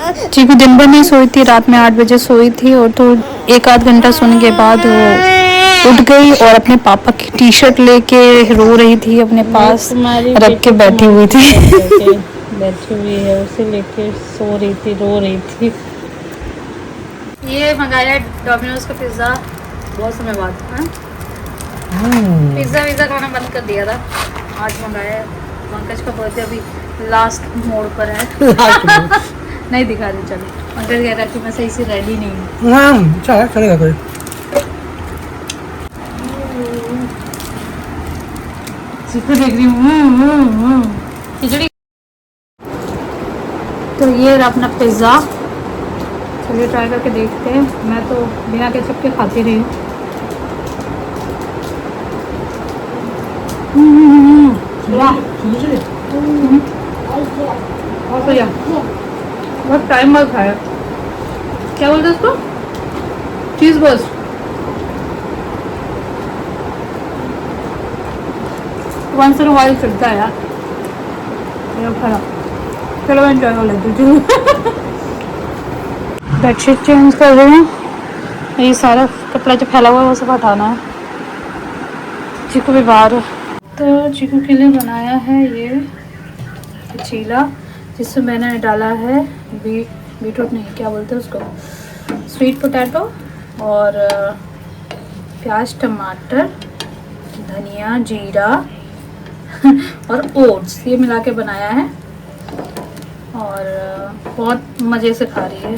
चीकू दिन भर नहीं सोई थी, रात में 8 बजे सोई थी और तो एक आध घंटा सोने के बाद वो उठ गई और अपने पापा की टी शर्ट लेके रो रही थी, अपने पास रख के बैठी हुई थी। बैठी हुई है, उसे लेके सो रही थी, रो रही थी। ये मंगाया डोमिनोज का पिज्ज़ा बहुत समय बाद। पिज्ज़ा विज़्ज़ा खाना बंद कर दिया था, आज मंगाया। पंकज का बर्थडे अभी लास्ट मोड़ पर है। नहीं दिखा रही, चलो। पंकज कह रहा कि मैं सही से रेडी नहीं हूँ। हाँ चलेगा चलेगा कोई। देख रही हूँ खिचड़ी। तो ये रहा अपना पिज़्ज़ा, चलिए ट्राई करके देखते हैं। मैं तो बिना केचप के खाती रही हूँ। वाह, बहुत बढ़िया। बहुत टाइम बाद खाया। क्या बोलते हैं उसको? चीज़ बर्स्ट। वंस इन वाइल चलता है यार। चलो मैं एंजॉय कर लेती हूँ। बेडशीट चेंज कर रही हूँ। ये सारा कपड़ा जो फैला हुआ है वो सब हटाना है। चीकू भी बाहर है, तो चीकू के लिए बनाया है ये चीला, जिसमें मैंने डाला है बीटरूट नहीं, क्या बोलते हैं उसको, स्वीट पोटैटो और प्याज, टमाटर, धनिया, जीरा और ओट्स, ये मिला के बनाया है। और बहुत मज़े से खा रही है।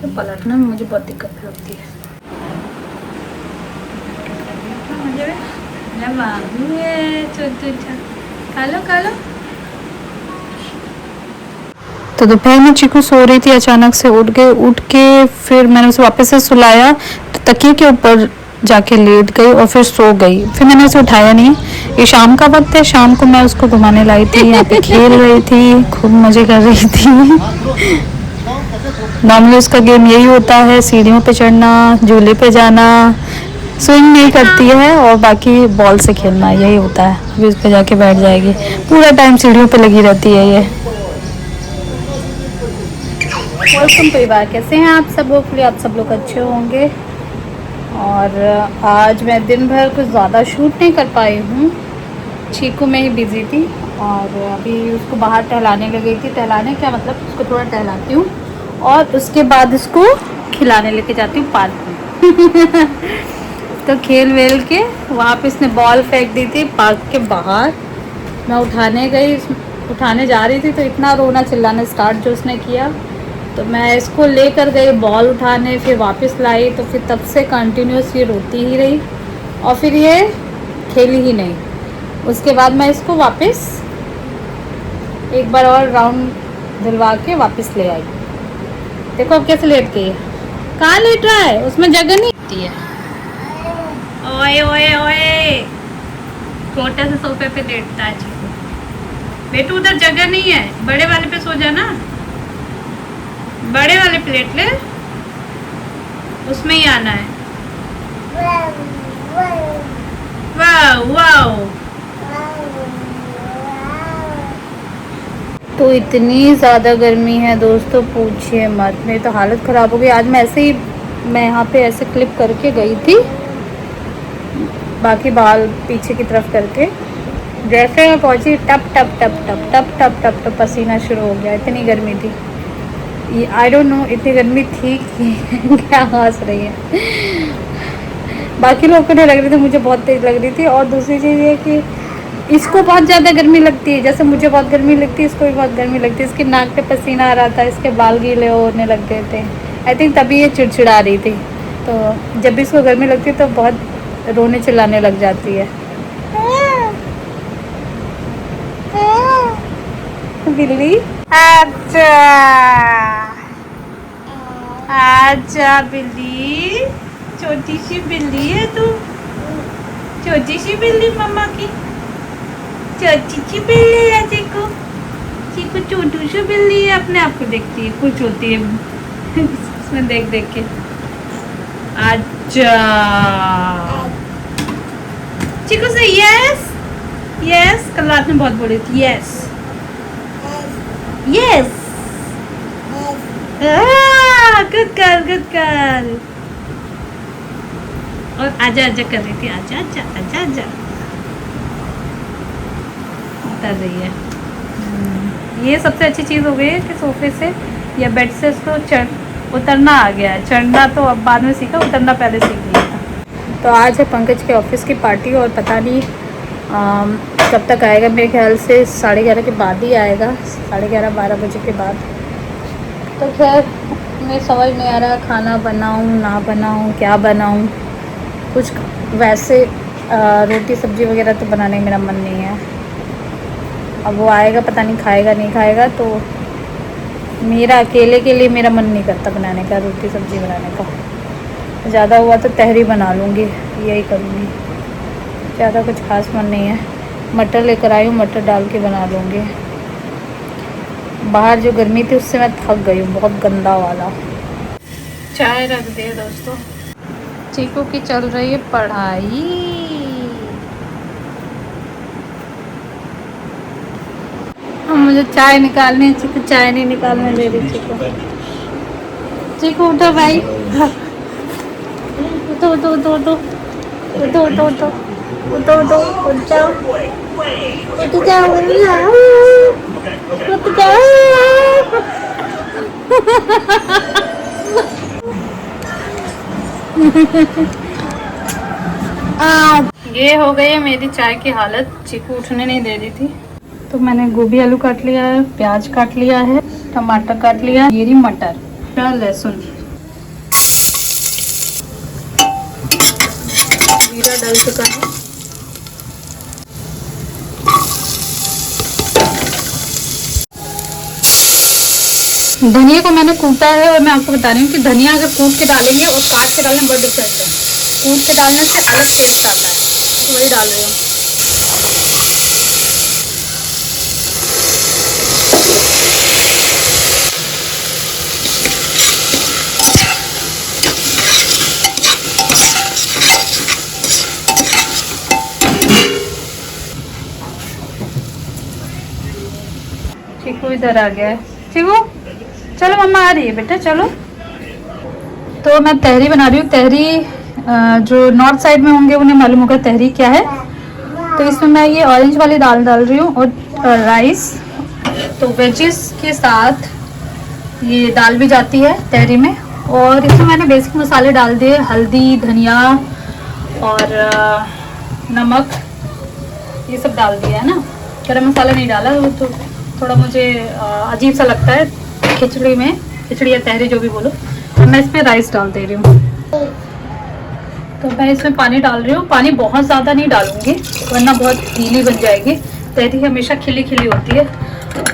तो पलटने में मुझे बहुत दिक्कत लगती है। खा लो। तो दोपहर में चीकू सो रही थी, अचानक से उठ के फिर मैंने उसे वापस से सुलाया, तो तकिए के ऊपर जाके लेट गई और फिर सो गई। फिर मैंने उसे उठाया नहीं। ये शाम का वक्त है, शाम को मैं उसको घुमाने लाई थी, यहाँ पे खेल रही थी, खूब मज़े कर रही थी। नॉर्मली उसका गेम यही होता है, सीढ़ियों पे चढ़ना, झूले पे जाना, स्विंग नहीं करती है और बाकी बॉल से खेलना, यही होता है। अभी उस पर जाके बैठ जाएगी, पूरा टाइम सीढ़ियों पे लगी रहती है ये। वेलकम परिवार, कैसे हैं आप सब? होपफुली आप सब लोग अच्छे होंगे। और आज मैं दिन भर कुछ ज़्यादा शूट नहीं कर पाई हूँ, चीकू में ही बिज़ी थी। और अभी उसको बाहर टहलाने ले गई थी। टहलाने क्या मतलब, उसको थोड़ा टहलाती हूँ और उसके बाद उसको खिलाने लेके जाती हूँ पार्क में। तो खेल वेल के वहाँ पे इसने बॉल फेंक दी थी पार्क के बाहर। मैं उठाने जा रही थी तो इतना रोना चिल्लाना स्टार्ट जो उसने किया, तो मैं इसको लेकर गई बॉल उठाने, फिर वापस लाई। तो फिर तब से कंटिन्यूस ये रोती ही रही और फिर ये खेली ही नहीं। उसके बाद मैं इसको वापस एक बार और राउंड दिलवा के वापस ले आई। देखो अब कैसे लेट गई है। कहाँ लेट रहा है, उसमें जगह नहीं होती है। ओए ओए ओए, छोटे से सोफे पे लेटता है चीकू। बेटू उधर जगह नहीं है, बड़े वाले पे सो जाना, बड़े वाले प्लेट ले, उसमें ही आना है। Wow wow. तो इतनी ज़्यादा गर्मी है दोस्तों, पूछिए मत, मेरी तो हालत ख़राब हो गई। आज मैं यहाँ पे ऐसे क्लिप करके गई थी, बाकी बाल पीछे की तरफ करके। जैसे मैं पहुँची टप टप टप टप टप टप टप टप पसीना शुरू हो गया, इतनी गर्मी थी। ये आई डोंट नो इतनी गर्मी थी कि क्या हंस रही है। बाकी लोगों को नहीं लग रही थी, मुझे बहुत तेज़ लग रही थी। और दूसरी चीज़ ये कि इसको बहुत ज़्यादा गर्मी लगती है, जैसे मुझे बहुत गर्मी लगती है, इसको भी बहुत गर्मी लगती है। इसकी नाक पे पसीना आ रहा था, इसके बाल गीले होने लग गए थे। आई थिंक तभी ये चिड़चिड़ा रही थी। तो जब भी इसको गर्मी लगती है तो बहुत रोने चिल्लाने लग जाती है। बिल्ली आजा आजा, बिल्ली छोटी सी बिल्ली है तू, छोटी सी बिल्ली मम्मा की, छोटी सी बिल्ली है चीकू। चीकू छोटू सी बिल्ली है, अपने आप को देखती है, खुश होती है उसमें देख देख के। आजा चीकू से यस यस, कल रात में बहुत बोली थी yes yes good girl, good girl. और आजा आजा कर रही थी, आजा आजा आजा आजा। उतर रही है। ये सबसे अच्छी चीज़ हो गई है कि सोफे से या बेड से इसको उतरना आ गया है। चढ़ना तो अब बाद में सीखा, उतरना पहले सीख लिया था। तो आज है पंकज के ऑफिस की पार्टी और पता नहीं कब तक आएगा। मेरे ख्याल से 11:30 के बाद ही आएगा, 11:30-12 बजे के बाद। तो खैर मैं समझ नहीं आ रहा खाना बनाऊं ना बनाऊं, क्या बनाऊं। कुछ वैसे रोटी सब्जी वगैरह तो बनाने का मेरा मन नहीं है। अब वो आएगा, पता नहीं खाएगा नहीं खाएगा। तो मेरा अकेले के लिए मेरा मन नहीं करता बनाने का, रोटी सब्जी बनाने का। ज़्यादा हुआ तो तहरी बना लूँगी, यही करूँगी। ज़्यादा कुछ खास मन नहीं है। मटर लेकर आई हूँ, मटर डाल के बना लूँगी। बाहर जो गर्मी थी उससे मैं थक गई हूँ, बहुत गंदा वाला। चाय रख दे दोस्तों। चीकू की चल रही है पढ़ाई। मुझे चाय निकालनी है, चीकू चाय नहीं निकालने दे रही। चीकू उठो भाई, उठो उठो उठो उठो उठो उठो उठो उठो उठो उठ जाओ, उठ जाओ उठ जाओ। ये हो गई है मेरी चाय की हालत। चीकू उठने नहीं दे रही थी। तो मैंने गोभी आलू काट लिया है, प्याज काट लिया है, टमाटर काट लिया है, ये रही मटर, लहसुन, जीरा डाल चुका है। धनिया को मैंने कूटा है और मैं आपको बता रही हूँ कि धनिया अगर कूट के डालेंगे और काट के डालने में बहुत डिफरेंस है। कूट के डालने से अलग टेस्ट आता है, तो वही डाल रही हूँ। चीकू इधर आ गया है। चीकू चलो मम्मा आ रही है बेटा, चलो। तो मैं तहरी बना रही हूँ। तहरी जो नॉर्थ साइड में होंगे उन्हें मालूम होगा तहरी क्या है। तो इसमें मैं ये ऑरेंज वाली दाल डाल रही हूँ और राइस। तो वेजिस के साथ ये दाल भी जाती है तहरी में। और इसमें मैंने बेसिक मसाले डाल दिए, हल्दी, धनिया और नमक, ये सब डाल दिया है ना। गरम मसाला नहीं डाला, वो तो थोड़ा मुझे अजीब सा लगता है खिचड़ी में, खिचड़ी या तहरी जो भी बोलो। तो मैं इसमें राइस डाल दे रही हूँ। तो मैं इसमें पानी डाल रही हूँ। पानी बहुत ज़्यादा नहीं डालूँगी वरना बहुत गीली बन जाएगी। तहरी हमेशा खिली खिली होती है।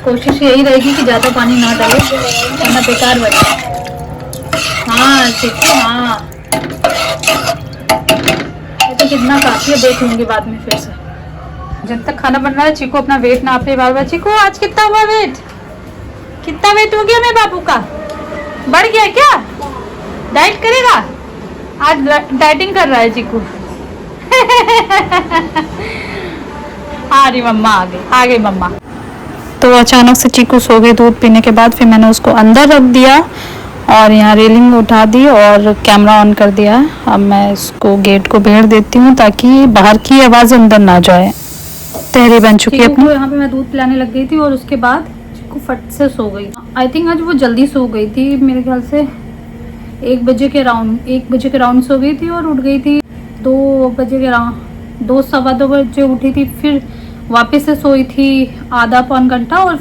कोशिश यही रहेगी कि ज़्यादा पानी ना डालें वरना बेकार बने। हाँ ठीक है, हाँ ये तो कितना काफ़ी है, देख लूँगी बाद में फिर से। जब तक खाना बन रहा है चीकू अपना वेट नाप रही बार बार। चीकू आज कितना हुआ वेट, कितना वेट हो गया मेरे बाबू का? बढ़ गया क्या? डाइट करेगा? आज डाइटिंग कर रहा है चीकू। आ रही मम्मा, आ गई मम्मा। तो अचानक से चीकू सो गई दूध पीने के बाद। फिर मैंने उसको अंदर रख दिया और यहाँ रेलिंग उठा दी और कैमरा ऑन कर दिया। अब मैं इसको गेट को भेड़ देती हूँ ताकि बाहर की आवाज़ अंदर ना जाए। तहरी बन चुकी है अपनी। यहाँ पे मैं दूध पिलाने लग गई थी और उसके बाद चीकू फट से सो गई। आई थिंक आज वो जल्दी सो गई थी, मेरे ख्याल से 1 बजे के राउंड सो गई थी और उठ गई थी 2 बजे के राउंड, 2 सवा 2 बजे उठी थी। फिर वापस से सोई थी आधा पौन घंटा और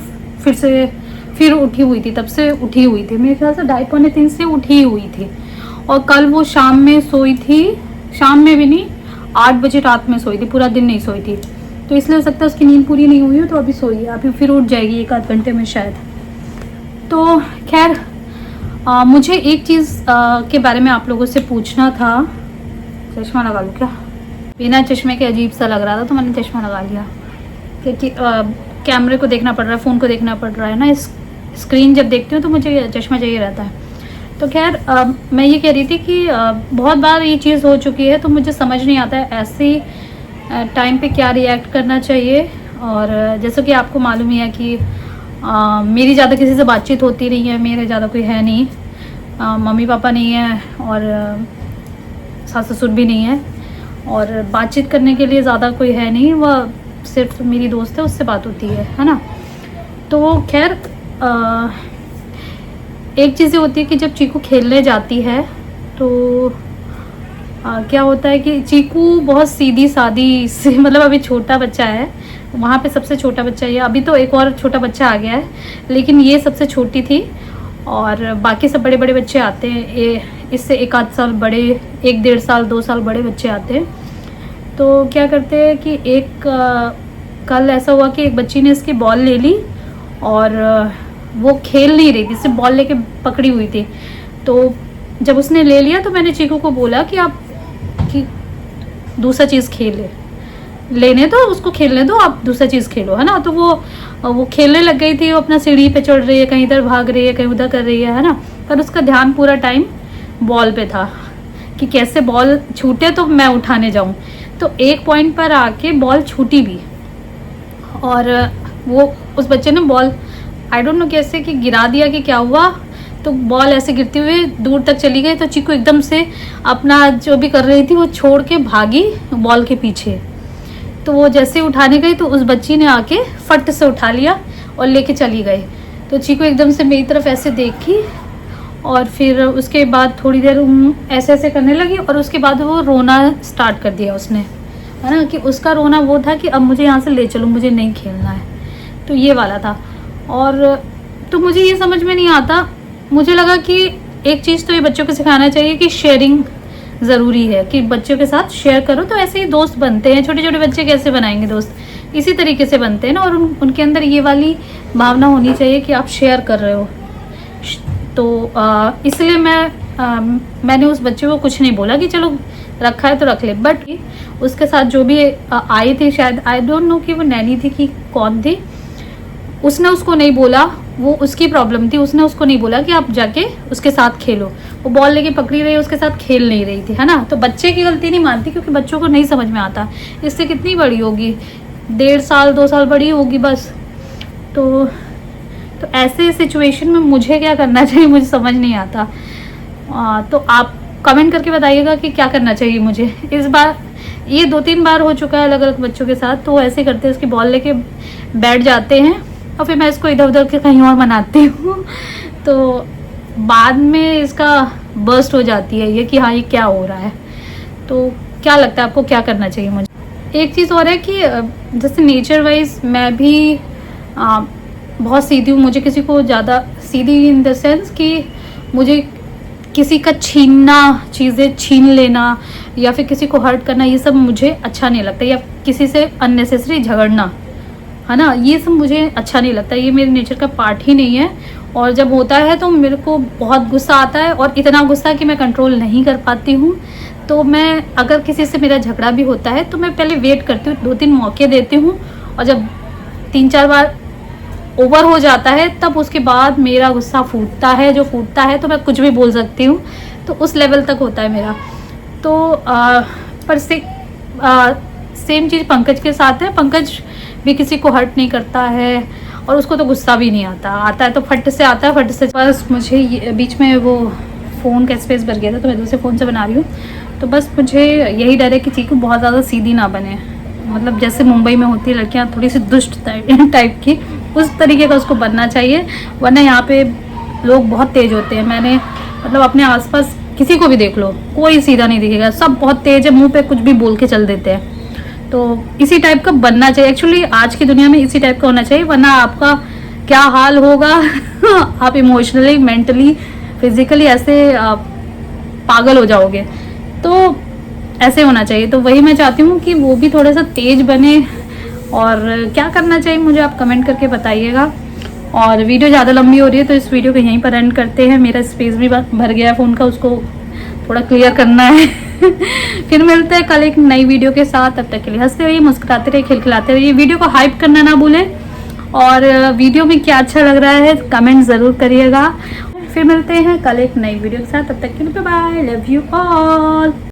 फिर उठी हुई थी। तब से उठी हुई थी, मेरे ख्याल से 2:30-3 से उठी हुई थी। और कल वो शाम में सोई थी, शाम में भी नहीं, 8 बजे रात में सोई थी, पूरा दिन नहीं सोई थी। तो इसलिए हो सकता है उसकी नींद पूरी नहीं हुई हो, तो अभी सोई है। अभी फिर उठ जाएगी 1 आध घंटे में शायद। तो खैर मुझे एक चीज़ के बारे में आप लोगों से पूछना था। चश्मा लगा लूँ क्या? बिना चश्मे के अजीब सा लग रहा था तो मैंने चश्मा लगा लिया, क्योंकि कैमरे को देखना पड़ रहा है, फ़ोन को देखना पड़ रहा है ना। स्क्रीन जब देखती हूँ तो मुझे चश्मा चाहिए रहता है। तो खैर मैं ये कह रही थी कि बहुत बार ये चीज़ हो चुकी है, तो मुझे समझ नहीं आता है ऐसे टाइम पे क्या रिएक्ट करना चाहिए। और जैसे कि आपको मालूम ही है कि मेरी ज़्यादा किसी से बातचीत होती नहीं है, मेरे ज़्यादा कोई है नहीं, मम्मी पापा नहीं है और सास ससुर भी नहीं है, और बातचीत करने के लिए ज़्यादा कोई है नहीं, वह सिर्फ मेरी दोस्त है, उससे बात होती है ना। तो खैर एक चीज़ होती है कि जब चीकू खेलने जाती है तो क्या होता है कि चीकू बहुत सीधी सादी से, मतलब अभी छोटा बच्चा है, वहाँ पे सबसे छोटा बच्चा ये, अभी तो एक और छोटा बच्चा आ गया है, लेकिन ये सबसे छोटी थी और बाकी सब बड़े बड़े बच्चे आते हैं, इससे 1 आध साल बड़े, 1 डेढ़ साल 2 साल बड़े बच्चे आते हैं। तो क्या करते हैं कि कल ऐसा हुआ कि एक बच्ची ने इसकी बॉल ले ली और वो खेल नहीं रही थी, सिर्फ बॉल लेके पकड़ी हुई थी। तो जब उसने ले लिया तो मैंने चीकू को बोला कि आप कि दूसरा चीज़ लेने दो उसको, खेलने दो, आप दूसरा चीज़ खेलो, है ना। तो वो खेलने लग गई थी, वो अपना सीढ़ी पे चढ़ रही है, कहीं इधर भाग रही है, कहीं उधर कर रही है ना। पर उसका ध्यान पूरा टाइम बॉल पे था कि कैसे बॉल छूटे तो मैं उठाने जाऊं। तो एक पॉइंट पर आके बॉल छूटी भी और वो उस बच्चे ने बॉल आई डोंट नो कैसे कि गिरा दिया कि क्या हुआ, तो बॉल ऐसे गिरते हुए दूर तक चली गई। तो चीकू एकदम से अपना जो भी कर रही थी वो छोड़ के भागी बॉल के पीछे। तो वो जैसे उठाने गई तो उस बच्ची ने आके फट से उठा लिया और लेके चली गई। तो चीकू एकदम से मेरी तरफ ऐसे देखी और फिर उसके बाद थोड़ी देर ऐसे ऐसे करने लगी और उसके बाद वो रोना स्टार्ट कर दिया उसने, है ना। कि उसका रोना वो था कि अब मुझे यहाँ से ले चलो, मुझे नहीं खेलना है, तो ये वाला था। और तो मुझे ये समझ में नहीं आता, मुझे लगा कि एक चीज़ तो ये बच्चों को सिखाना चाहिए कि शेयरिंग ज़रूरी है, कि बच्चों के साथ शेयर करो तो ऐसे ही दोस्त बनते हैं। छोटे छोटे बच्चे कैसे बनाएंगे दोस्त, इसी तरीके से बनते हैं ना। और उनके अंदर ये वाली भावना होनी चाहिए कि आप शेयर कर रहे हो। तो इसलिए मैंने उस बच्चे को कुछ नहीं बोला कि चलो रखा है तो रख ले। बट उसके साथ जो भी आई थी, शायद आई डोंट नो कि वो नैनी थी कि कौन थी, उसने उसको नहीं बोला, वो उसकी प्रॉब्लम थी, उसने उसको नहीं बोला कि आप जाके उसके साथ खेलो। वो बॉल लेके पकड़ी रही, उसके साथ खेल नहीं रही थी, है ना। तो बच्चे की गलती नहीं मानती, क्योंकि बच्चों को नहीं समझ में आता। इससे कितनी बड़ी होगी, 1.5 साल 2 साल बड़ी होगी बस। तो ऐसे सिचुएशन में मुझे क्या करना चाहिए, मुझे समझ नहीं आता। तो आप कमेंट करके बताइएगा कि क्या करना चाहिए मुझे। इस बार ये 2-3 बार हो चुका है अलग अलग बच्चों के साथ। तो ऐसे करते हैं, उसकी बॉल लेके बैठ जाते हैं और फिर मैं इसको इधर उधर के कहीं और मनाती हूँ। तो बाद में इसका बर्स्ट हो जाती है ये कि हाँ ये क्या हो रहा है। तो क्या लगता है आपको, क्या करना चाहिए मुझे। एक चीज़ और है कि जैसे नेचर वाइज मैं भी बहुत सीधी हूँ, मुझे किसी को ज़्यादा सीधी इन द सेंस कि मुझे किसी का छीनना, चीज़ें छीन लेना या फिर किसी को हर्ट करना, ये सब मुझे अच्छा नहीं लगता। या किसी से अननेसेसरी झगड़ना, है ना, ये सब मुझे अच्छा नहीं लगता। ये मेरे नेचर का पार्ट ही नहीं है। और जब होता है तो मेरे को बहुत गुस्सा आता है, और इतना गुस्सा कि मैं कंट्रोल नहीं कर पाती हूँ। तो मैं अगर किसी से मेरा झगड़ा भी होता है तो मैं पहले वेट करती हूँ, 2-3 मौके देती हूँ, और जब 3-4 बार ओवर हो जाता है तब उसके बाद मेरा गुस्सा फूटता है। जो फूटता है तो मैं कुछ भी बोल सकती हूँ, तो उस लेवल तक होता है मेरा। तो पर सेम चीज़ पंकज के साथ है। पंकज भी किसी को हर्ट नहीं करता है और उसको तो गुस्सा भी नहीं आता है तो फट से आता है, फट से। बस मुझे बीच में वो फ़ोन का स्पेस भर गया था तो मैं दूसरे फ़ोन से बना रही हूँ। तो बस मुझे यही डर है कि चीकू बहुत ज़्यादा सीधी ना बने, मतलब जैसे मुंबई में होती है लड़कियाँ थोड़ी सी दुष्ट टाइप की, उस तरीके का उसको बनना चाहिए। वरना यहाँ पे लोग बहुत तेज़ होते हैं। मैंने मतलब अपने आसपास किसी को भी देख लो, कोई सीधा नहीं दिखेगा, सब बहुत तेज़ है, मुंह पे कुछ भी बोल के चल देते हैं। तो इसी टाइप का बनना चाहिए। एक्चुअली आज की दुनिया में इसी टाइप का होना चाहिए, वरना आपका क्या हाल होगा आप इमोशनली, मेंटली, फिजिकली ऐसे पागल हो जाओगे। तो ऐसे होना चाहिए। तो वही मैं चाहती हूँ कि वो भी थोड़ा सा तेज बने। और क्या करना चाहिए मुझे आप कमेंट करके बताइएगा। और वीडियो ज़्यादा लंबी हो रही है तो इस वीडियो को यहीं पर एंड करते हैं। मेरा स्पेस भी भर गया है फ़ोन का, उसको थोड़ा क्लियर करना है। फिर मिलते हैं कल एक नई वीडियो के साथ। तब तक के लिए हंसते रहिए, मुस्कुराते रहिए, खिलखिलाते रहिए। वीडियो को हाइप करना ना भूलें, और वीडियो में क्या अच्छा लग रहा है कमेंट ज़रूर करिएगा। फिर मिलते हैं कल एक नई वीडियो के साथ। तब तक के लिए bye bye, love you all.